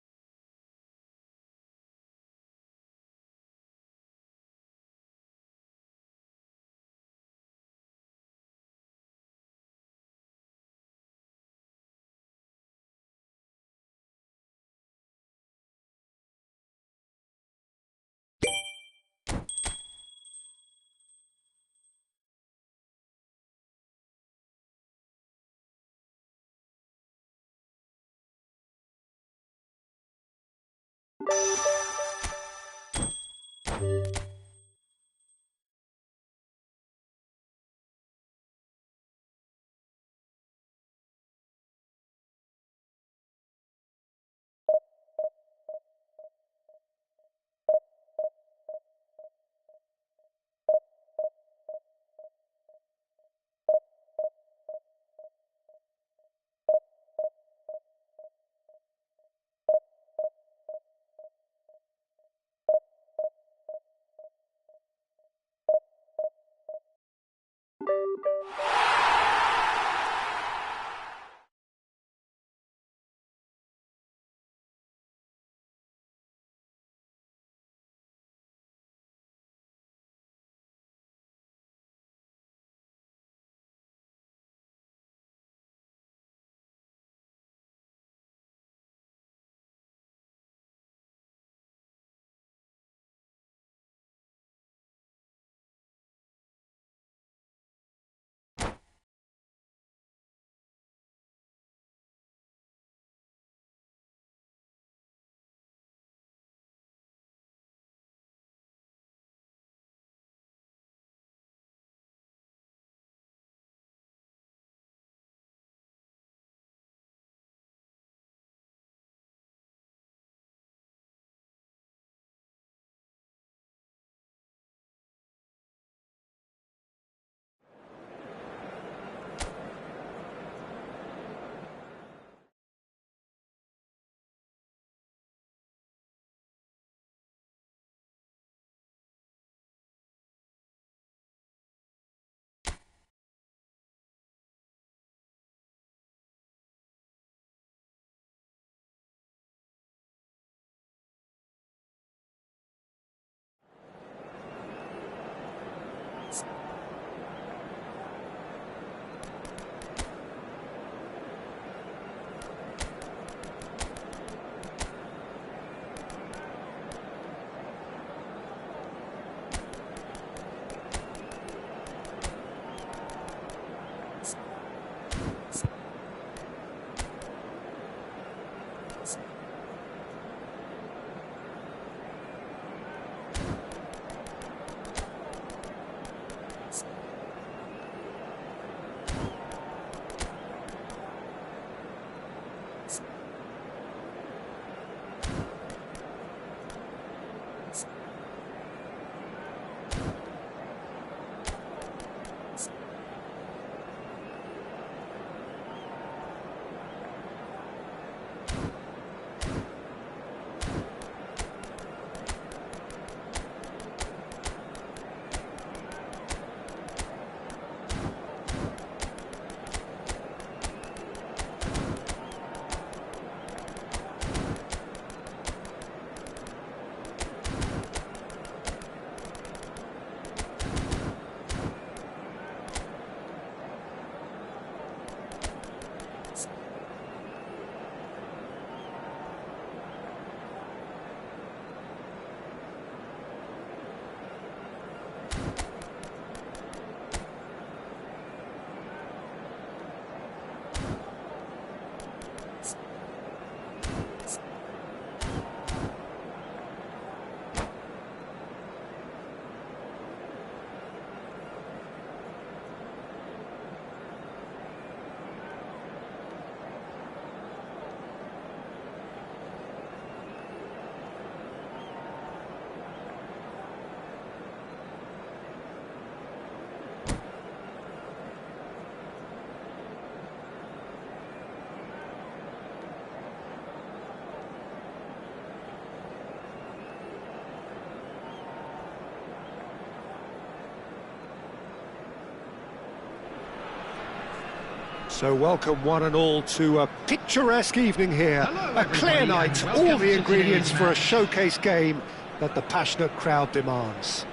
So welcome one and all to a picturesque evening here. Hello, A clear everybody, night, and all welcome the to ingredients today's for a match. showcase game that the passionate crowd demands.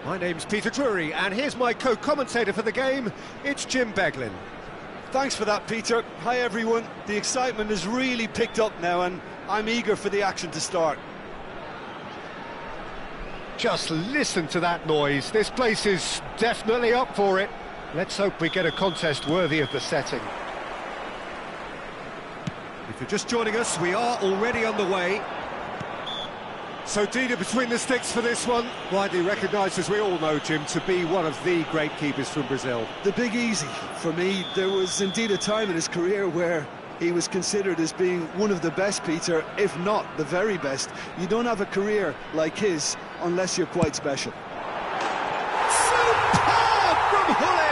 My name's Peter Drury, and here's my co-commentator for the game, it's Jim Beglin. Thanks for that, Peter. Hi, everyone. The excitement has really picked up now, and I'm eager for the action to start. Just listen to that noise. This place is definitely up for it. Let's hope we get a contest worthy of the setting. If you're just joining us, we are already on the way. So Dina between the sticks for this one, widely recognised, as we all know, Jim, to be one of the great keepers from Brazil. The Big Easy, for me, there was indeed a time in his career where he was considered as being one of the best, Peter, if not the very best. You don't have a career like his unless you're quite special. Superb from Hullet!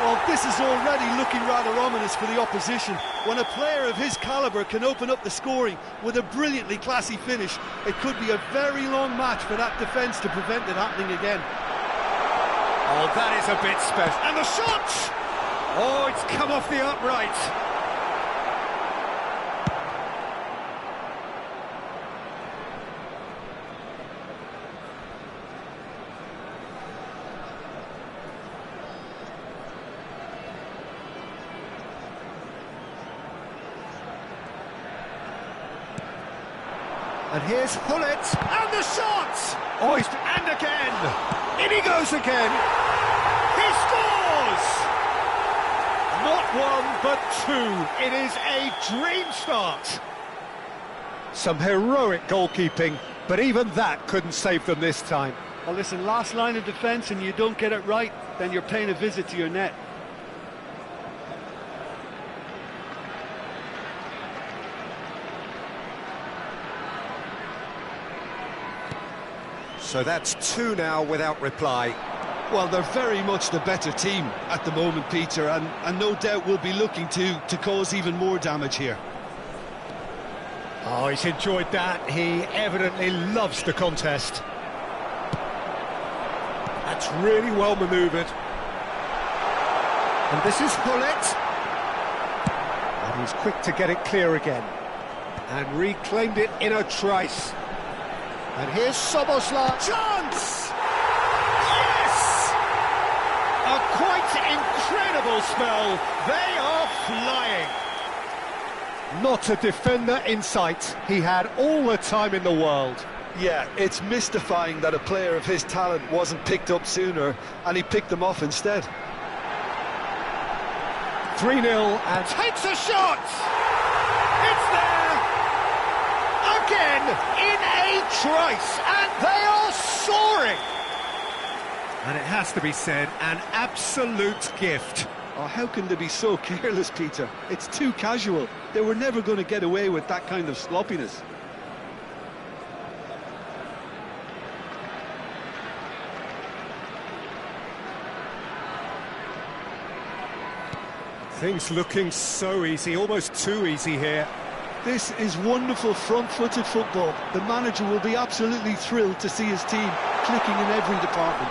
Well, this is already looking rather ominous for the opposition. When a player of his calibre can open up the scoring with a brilliantly classy finish, it could be a very long match for that defence to prevent it happening again. Oh, that is a bit special. And the shot! Oh, it's come off the upright. And here's Hullet, and the shot! Oh, and again! In he goes again! He scores! Not one, but two. It is a dream start. Some heroic goalkeeping, but even that couldn't save them this time. Well, listen, last line of defence and you don't get it right, then you're paying a visit to your net. So that's two now without reply. Well, they're very much the better team at the moment, Peter, and no doubt will be looking to cause even more damage here. Oh, he's enjoyed that. He evidently loves the contest. That's really well manoeuvred. And this is Hullet. And he's quick to get it clear again. And reclaimed it in a trice. And here's Soboslai. Chance! Yes! A quite incredible spell. They are flying. Not a defender in sight. He had all the time in the world. Yeah, it's mystifying that a player of his talent wasn't picked up sooner, and he picked them off instead. 3-0 and takes a shot! It's there! Again, in a trice, and they are soaring! And it has to be said, an absolute gift. Oh, how can they be so careless, Peter? It's too casual. They were never going to get away with that kind of sloppiness. Things looking so easy, almost too easy here. This is wonderful front-footed football. The manager will be absolutely thrilled to see his team clicking in every department.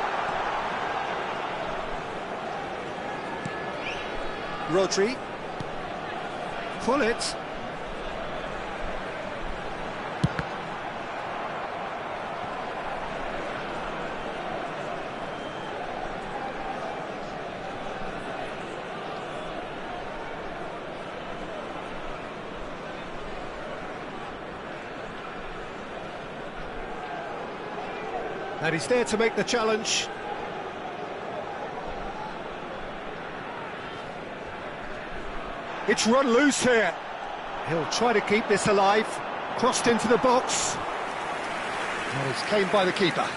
Rodri. Hullet. And he's there to make the challenge. It's run loose here. He'll try to keep this alive. Crossed into the box. And it's claimed by the keeper.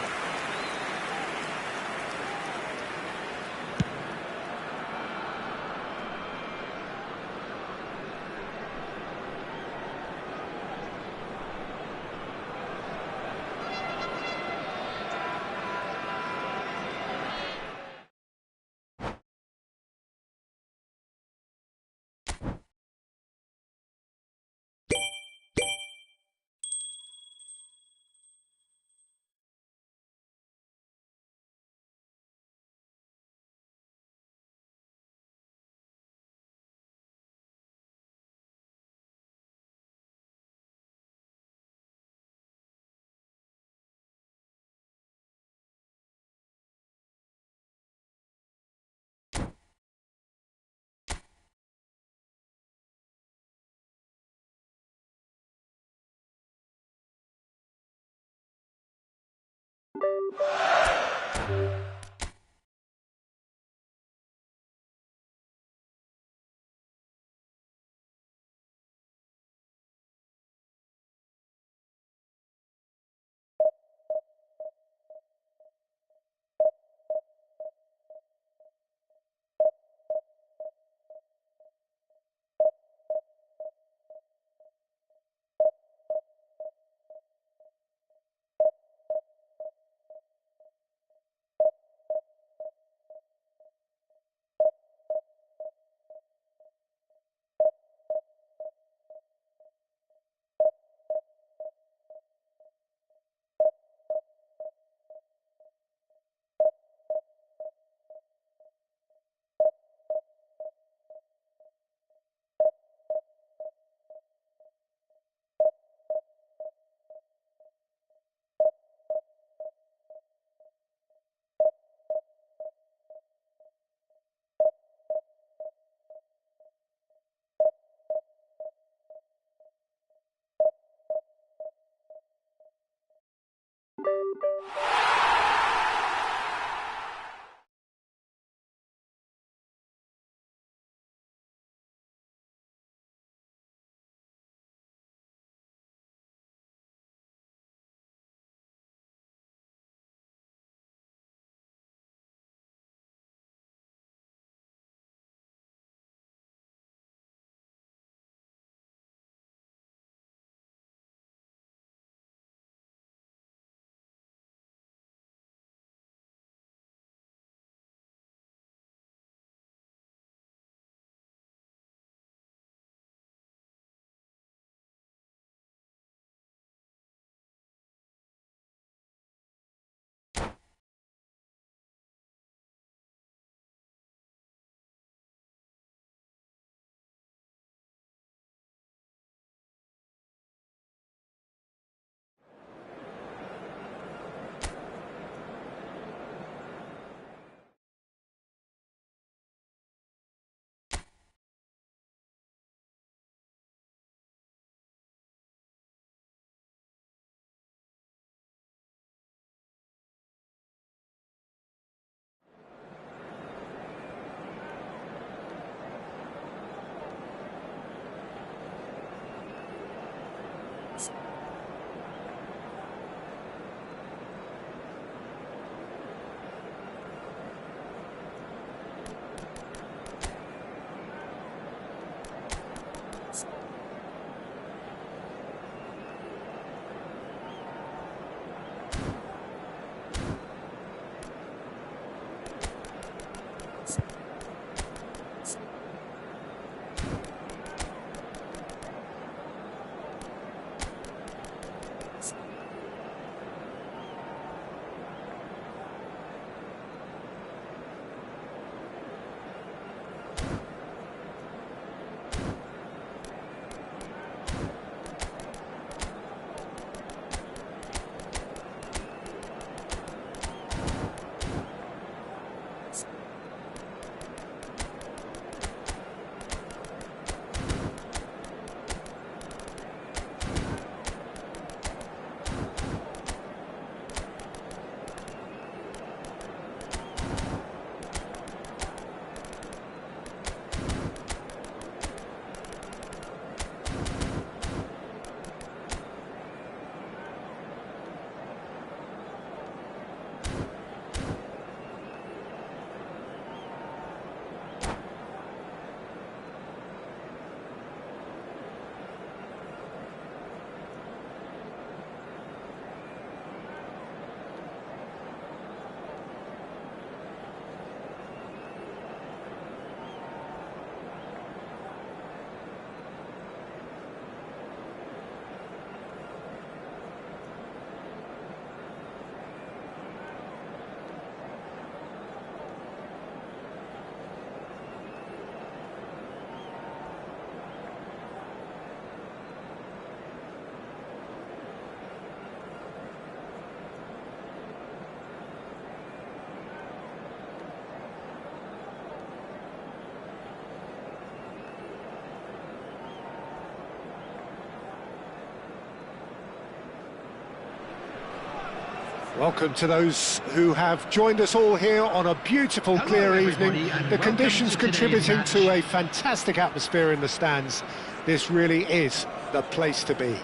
Welcome to those who have joined us all here on a beautiful, clear evening. The conditions contributing to a fantastic atmosphere in the stands. This really is the place to be.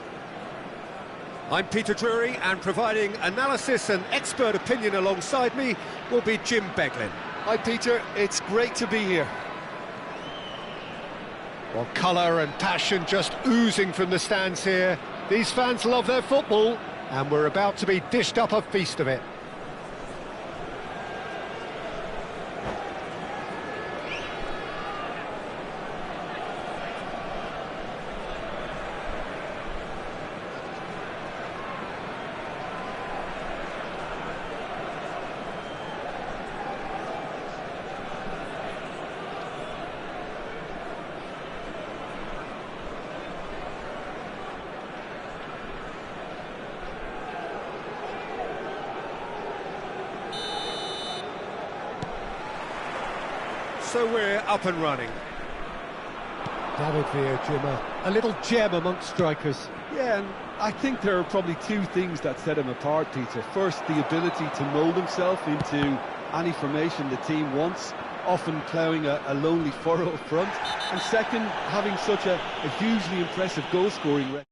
I'm Peter Drury, and providing analysis and expert opinion alongside me will be Jim Beglin. Hi Peter, it's great to be here. Well, colour and passion just oozing from the stands here. These fans love their football, and we're about to be dished up a feast of it. So we're up and running. David Villa, Jim, a little gem amongst strikers. Yeah, and I think there are probably two things that set him apart, Peter. First, the ability to mould himself into any formation the team wants, often ploughing a lonely furrow up front. And second, having such a hugely impressive goal-scoring record.